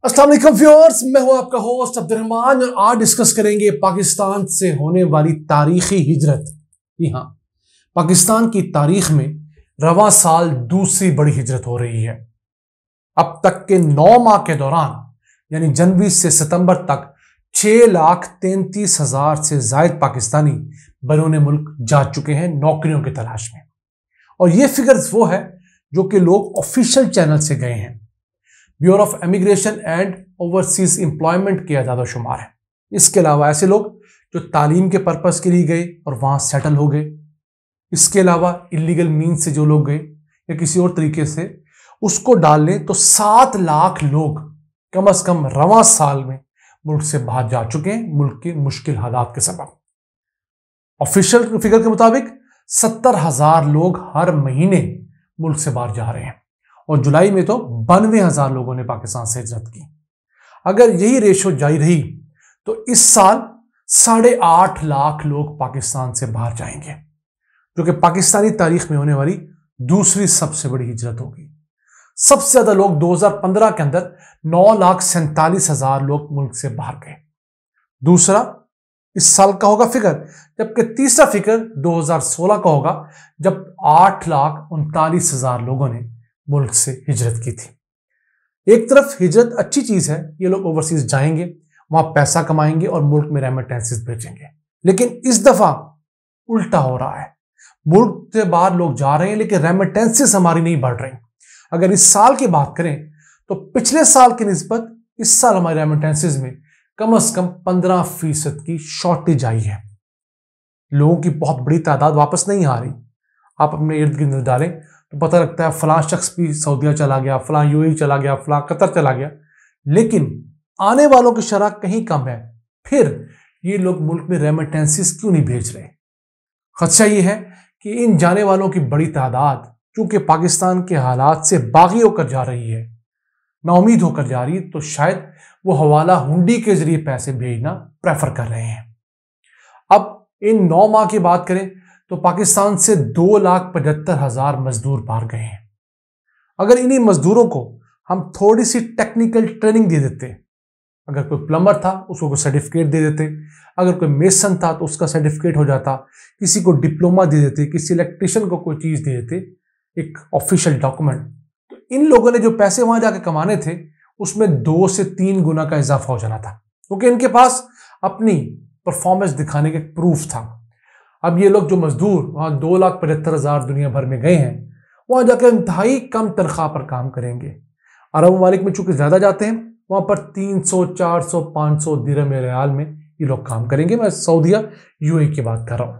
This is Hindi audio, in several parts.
अस्सलाम वालेकुम व्यूअर्स, मैं हूं आपका होस्ट अब्दुर्रहमान और आज डिस्कस करेंगे पाकिस्तान से होने वाली तारीखी हिजरत। जी हाँ, पाकिस्तान की तारीख में रवां साल दूसरी बड़ी हिजरत हो रही है। अब तक के 9 माह के दौरान यानी जनवरी से सितंबर तक 6,33,000 से जायद पाकिस्तानी बैरून मुल्क जा चुके हैं नौकरियों की तलाश में। और ये फिगर्स वो है जो कि लोग ऑफिशियल चैनल से गए हैं। Bureau of immigration and overseas employment के आदाद-ओ-शुमार है। इसके अलावा ऐसे लोग जो तालीम के पर्पस के लिए गए और वहां सेटल हो गए, इसके अलावा इलीगल मीन से जो लोग गए या किसी और तरीके से उसको डाल लें तो 7 लाख लोग कम से कम रवां साल में मुल्क से बाहर जा चुके हैं मुल्क के मुश्किल हालात के सबब। ऑफिशियल फिगर के मुताबिक 70,000 लोग हर महीने मुल्क से बाहर जा रहे हैं और जुलाई में तो 92,000 लोगों ने पाकिस्तान से हिजरत की। अगर यही रेशो जारी रही तो इस साल 8.5 लाख लोग पाकिस्तान से बाहर जाएंगे, जो कि पाकिस्तानी तारीख में होने वाली दूसरी सबसे बड़ी हिजरत होगी। सबसे ज्यादा लोग 2015 के अंदर 9,47,000 लोग मुल्क से बाहर गए। दूसरा इस साल का होगा फिगर, जबकि तीसरा फिगर 2016 का होगा जब 8,39,000 लोगों ने मुल्क से हिजरत की थी। एक तरफ हिजरत अच्छी चीज है, ये लोग ओवरसीज जाएंगे, वहां पैसा कमाएंगे और मुल्क में रेमिटेंसेस भेजेंगे, लेकिन इस दफा उल्टा हो रहा है। मुल्क से बाहर लोग जा रहे हैं लेकिन रेमिटेंसेस हमारी नहीं बढ़ रही। अगर इस साल की बात करें तो पिछले साल की निस्बत इस साल हमारे रेमिटेंसेस में कम से कम 15% की शॉर्टेज आई है। लोगों की बहुत बड़ी तादाद वापस नहीं आ रही। आप अपने इर्द गिर्द डालें तो पता लगता है फलां शख्स भी सऊदीया चला गया, फलां यूएई चला गया, फलां कतर चला गया, लेकिन आने वालों की शरह कहीं कम है। फिर ये लोग मुल्क में रेमिटेंसेस क्यों नहीं भेज रहे? खदशा ये है कि इन जाने वालों की बड़ी तादाद चूंकि पाकिस्तान के हालात से बागी होकर जा रही है, नाउमीद होकर जा रही है, तो शायद वो हवाला हुंडी के जरिए पैसे भेजना प्रेफर कर रहे हैं। अब इन 9 माह की बात करें तो पाकिस्तान से 2,75,000 मजदूर बाहर गए हैं। अगर इन्हीं मजदूरों को हम थोड़ी सी टेक्निकल ट्रेनिंग दे देते, अगर कोई प्लम्बर था उसको कोई सर्टिफिकेट दे देते, अगर कोई मेसन था तो उसका सर्टिफिकेट हो जाता, किसी को डिप्लोमा दे देते, किसी इलेक्ट्रिशियन को कोई चीज दे देते, एक ऑफिशियल डॉक्यूमेंट, तो इन लोगों ने जो पैसे वहां जाके कमाने थे उसमें 2 से 3 गुना का इजाफा हो जाना था, क्योंकि इनके पास अपनी परफॉर्मेंस दिखाने के प्रूफ था। अब ये लोग जो मजदूर वहां 2,75,000 दुनिया भर में गए हैं, वहां जाकर इंतहाई कम तनख्वाह पर काम करेंगे। अरब ममालिक में चूंकि ज्यादा जाते हैं, वहां पर 300, 400, 500 दिरहम रियाल में ये लोग काम करेंगे। मैं सऊदीया यूएई की बात कर रहा हूं।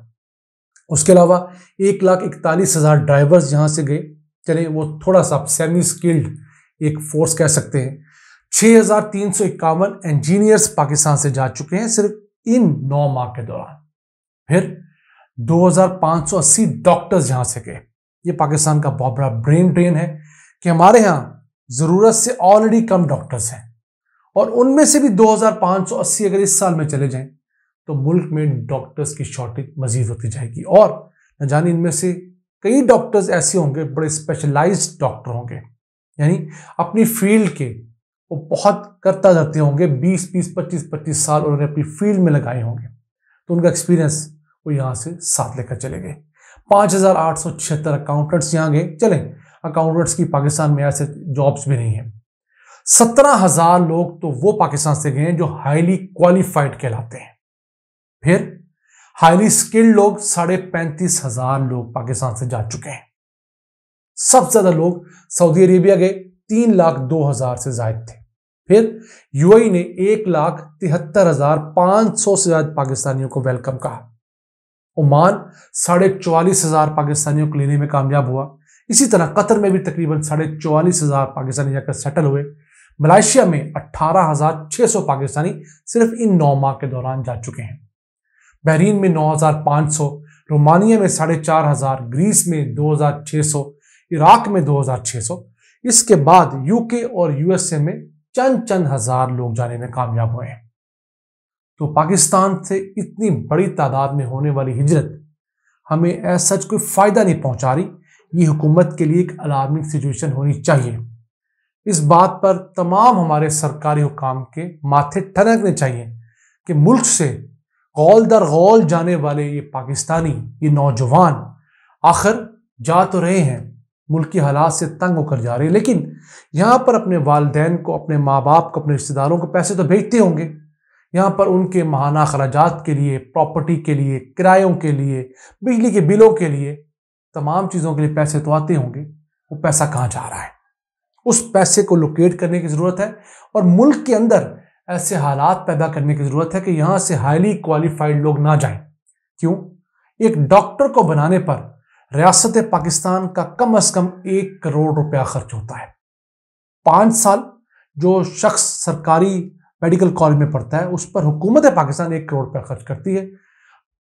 उसके अलावा 1,41,000 ड्राइवर्स यहां से गए, चले वो थोड़ा सा सेमी स्किल्ड एक फोर्स कह सकते हैं। 6,351 इंजीनियर्स पाकिस्तान से जा चुके हैं सिर्फ इन 9 माह के दौरान। फिर 2,580 डॉक्टर्स यहां से गए। ये पाकिस्तान का बहुत बड़ा ब्रेन ड्रेन है कि हमारे यहां जरूरत से ऑलरेडी कम डॉक्टर्स हैं और उनमें से भी 2,580 अगर इस साल में चले जाएं तो मुल्क में डॉक्टर्स की शॉर्टेज मजीद होती जाएगी। और न जाने इनमें से कई डॉक्टर्स ऐसे होंगे, बड़े स्पेशलाइज्ड डॉक्टर होंगे, यानी अपनी फील्ड के वो बहुत करता धरते होंगे, 20-25 साल उन्होंने अपनी फील्ड में लगाए होंगे, तो उनका एक्सपीरियंस वो यहां से साथ लेकर चले गए। 5,876 अकाउंटेंट्स यहां गए। चले अकाउंटेंट्स की पाकिस्तान में ऐसे जॉब्स भी नहीं है। 17,000 लोग तो वो पाकिस्तान से गए हैं जो हाईली क्वालिफाइड कहलाते हैं। फिर हाईली स्किल्ड लोग 35,500 लोग पाकिस्तान से जा चुके हैं। सबसे ज्यादा लोग सऊदी अरेबिया गए, 3,02,000 से ज्यादा थे। फिर यूएई ने 1,73,500 से ज्यादा पाकिस्तानियों को वेलकम कहा। ओमान 44,500 पाकिस्तानियों को लेने में कामयाब हुआ। इसी तरह कतर में भी तकरीबन 44,500 पाकिस्तानी जाकर सेटल हुए। मलेशिया में 18,600 पाकिस्तानी सिर्फ इन 9 माह के दौरान जा चुके हैं। बहरीन में 9,500, रोमानिया में 4,500, ग्रीस में 2,600, इराक में 2,600। इसके बाद यूके और यूएसए में चंद हजार लोग जाने में कामयाब हुए हैं। तो पाकिस्तान से इतनी बड़ी तादाद में होने वाली हिजरत हमें एज सच कोई फायदा नहीं पहुंचा रही। ये हुकूमत के लिए एक अलार्मिंग सिचुएशन होनी चाहिए। इस बात पर तमाम हमारे सरकारी हुकाम के माथे ठनकने चाहिए कि मुल्क से गौल दर गौल जाने वाले ये पाकिस्तानी, ये नौजवान आखिर जा तो रहे हैं, मुल्क की हालात से तंग होकर जा रहे हैं, लेकिन यहाँ पर अपने वालिदैन को, अपने माँ बाप को, अपने रिश्तेदारों को पैसे तो भेजते होंगे। यहाँ पर उनके माहाना अखराजात के लिए, प्रॉपर्टी के लिए, किरायों के लिए, बिजली के बिलों के लिए, तमाम चीज़ों के लिए पैसे तो आते होंगे। वो पैसा कहाँ जा रहा है? उस पैसे को लोकेट करने की ज़रूरत है और मुल्क के अंदर ऐसे हालात पैदा करने की ज़रूरत है कि यहाँ से हाईली क्वालिफाइड लोग ना जाएं। क्यों? एक डॉक्टर को बनाने पर रियासत पाकिस्तान का कम से कम 1 करोड़ रुपया खर्च होता है। 5 साल जो शख्स सरकारी मेडिकल कॉलेज में पढ़ता है उस पर हुकूमत पाकिस्तान 1 करोड़ रुपया खर्च करती है।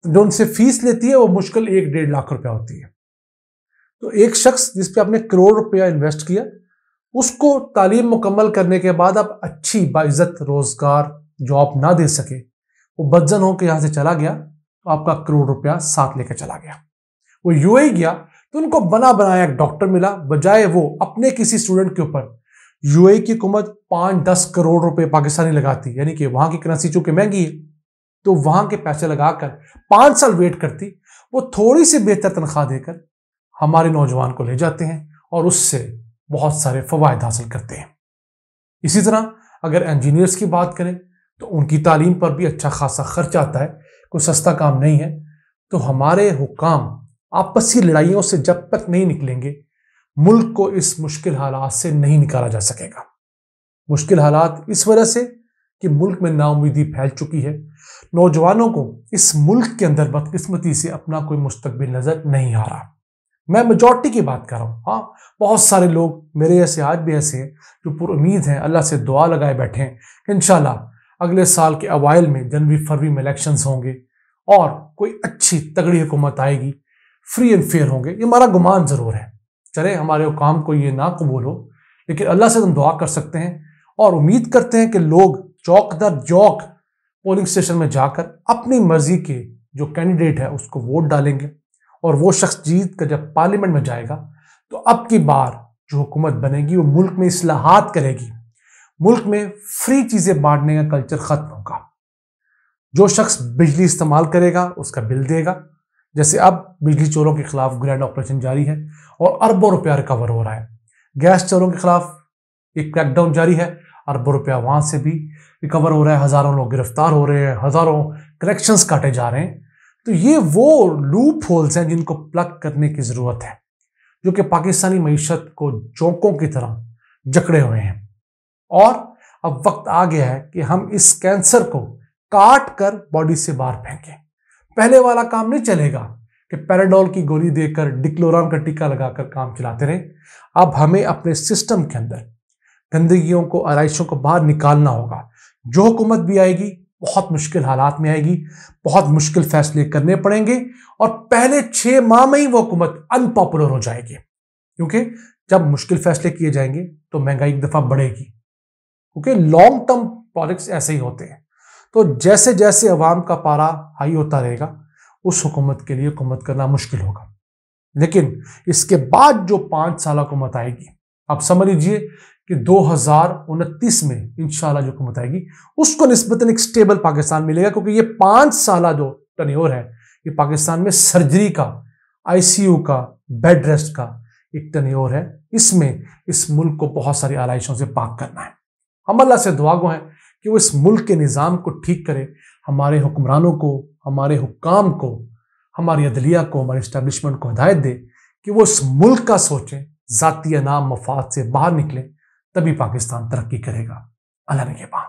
जो उनसे फीस लेती है वो मुश्किल 1-1.5 लाख रुपया होती है। तो एक शख्स जिस पे आपने करोड़ रुपया इन्वेस्ट किया, उसको तालीम मुकम्मल करने के बाद आप अच्छी बाइज्जत रोजगार जॉब ना दे सके, वो बदजन होकर यहाँ से चला गया तो आपका करोड़ रुपया साथ लेकर चला गया। वो यूएई गया तो उनको बना बनाया एक डॉक्टर मिला, बजाय वो अपने किसी स्टूडेंट के ऊपर यूएई की हुकूमत 5-10 करोड़ रुपए पाकिस्तानी लगाती, यानी कि वहां की करेंसी चूंकि महंगी है तो वहां के पैसे लगाकर 5 साल वेट करती, वो थोड़ी सी बेहतर तनख्वाह देकर हमारे नौजवान को ले जाते हैं और उससे बहुत सारे फवायद हासिल करते हैं। इसी तरह अगर इंजीनियर्स की बात करें तो उनकी तालीम पर भी अच्छा खासा खर्च आता है, कोई सस्ता काम नहीं है। तो हमारे हुकाम आपसी लड़ाइयों से जब तक नहीं निकलेंगे, मुल्क को इस मुश्किल हालात से नहीं निकाला जा सकेगा। मुश्किल हालात इस वजह से कि मुल्क में नाउमीदी फैल चुकी है, नौजवानों को इस मुल्क के अंदर बदकिस्मती से अपना कोई मुस्तकबिल नजर नहीं आ रहा। मैं मेजॉरिटी की बात कर रहा हूँ। हाँ, बहुत सारे लोग मेरे ऐसे आज भी ऐसे हैं जो पुरुम्मीद हैं, अल्लाह से दुआ लगाए बैठे हैं कि इंशाल्लाह अगले साल के अवाइल में जनवरी-फरवरी में इलेक्शंस होंगे और कोई अच्छी तगड़ी हुकूमत आएगी, फ्री एंड फेयर होंगे। ये हमारा गुमान जरूर है। चले हमारे हुकाम को ये ना कबूल हो, लेकिन अल्लाह से हम दुआ कर सकते हैं और उम्मीद करते हैं कि लोग चौक दर चौक पोलिंग स्टेशन में जाकर अपनी मर्जी के जो कैंडिडेट है उसको वोट डालेंगे और वो शख्स जीत कर जब पार्लियामेंट में जाएगा तो अब की बार जो हुकूमत बनेगी वो मुल्क में इस्लाहात करेगी, मुल्क में फ्री चीजें बांटने का कल्चर खत्म होगा। जो शख्स बिजली इस्तेमाल करेगा उसका बिल देगा, जैसे अब बिजली चोरों के खिलाफ ग्रैंड ऑपरेशन जारी है और अरबों रुपया रिकवर हो रहा है। गैस चोरों के खिलाफ एक क्रैकडाउन जारी है, अरबों रुपया वहां से भी रिकवर हो रहा है, हजारों लोग गिरफ्तार हो रहे हैं, हजारों कनेक्शंस काटे जा रहे हैं। तो ये वो लूप होल्स हैं जिनको प्लग करने की जरूरत है, जो कि पाकिस्तानी मईशत को जोंकों की तरह जकड़े हुए हैं। और अब वक्त आ गया है कि हम इस कैंसर को काट कर बॉडी से बाहर फेंकें। पहले वाला काम नहीं चलेगा कि पैराडोल की गोली देकर, डिक्लोरान का टीका लगाकर काम चलाते रहे। अब हमें अपने सिस्टम के अंदर गंदगियों को, आराइशों को बाहर निकालना होगा। जो हुकूमत भी आएगी बहुत मुश्किल हालात में आएगी, बहुत मुश्किल फैसले करने पड़ेंगे और पहले 6 माह में ही वो हुकूमत अनपॉपुलर हो जाएगी, क्योंकि जब मुश्किल फैसले किए जाएंगे तो महंगाई एक दफा बढ़ेगी, क्योंकि लॉन्ग टर्म प्रोजेक्ट्स ऐसे ही होते हैं। तो जैसे जैसे अवाम का पारा हाई होता रहेगा उस हुकूमत के लिए हुकूमत करना मुश्किल होगा। लेकिन इसके बाद जो 5 साल हुकूमत आएगी, आप समझ लीजिए कि 2029 में इंशाल्लाह जो हुकूमत आएगी उसको निस्बतन एक स्टेबल पाकिस्तान मिलेगा, क्योंकि ये 5 साल जो टर्न्योर है ये पाकिस्तान में सर्जरी का, आईसीयू का, बेड रेस्ट का एक टर्न्योर है। इसमें इस मुल्क को बहुत सारी आलाइशों से पाक करना है। हम अल्लाह से दुआगो हैं कि वो इस मुल्क के निज़ाम को ठीक करे, हमारे हुक्मरानों को, हमारे हुक्काम को, हमारी अदलिया को, हमारे इस्टेब्लिशमेंट को हिदायत दे कि वो इस मुल्क का सोचें, ज़ाती नाम मफाद से बाहर निकले, तभी पाकिस्तान तरक्की करेगा। अल्लाह ने के बाद।